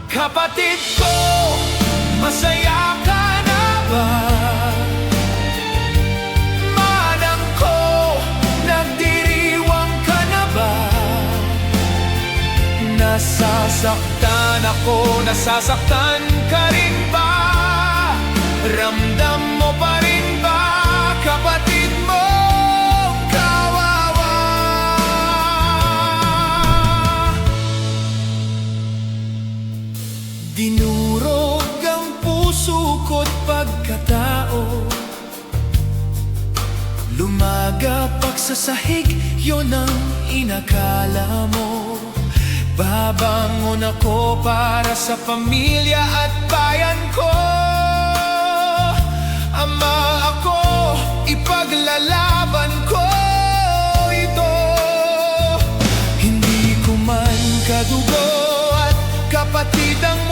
Kapatid ko, masaya ka na ba? Manang ko, nagdiriwang ka na ba? Nasasaktan ako, nasasaktan ka rin ba? Ramdam mo pa rin ba, kapatid mo kawawa? Dinurog ang puso ko't pagkatao, lumagapak sa sahig, yun ang inakala mo. Babangon ako para sa pamilya at bayan ko. Ama ako, ipaglalaban ko ito. Hindi ko man kadugo at kapatid ang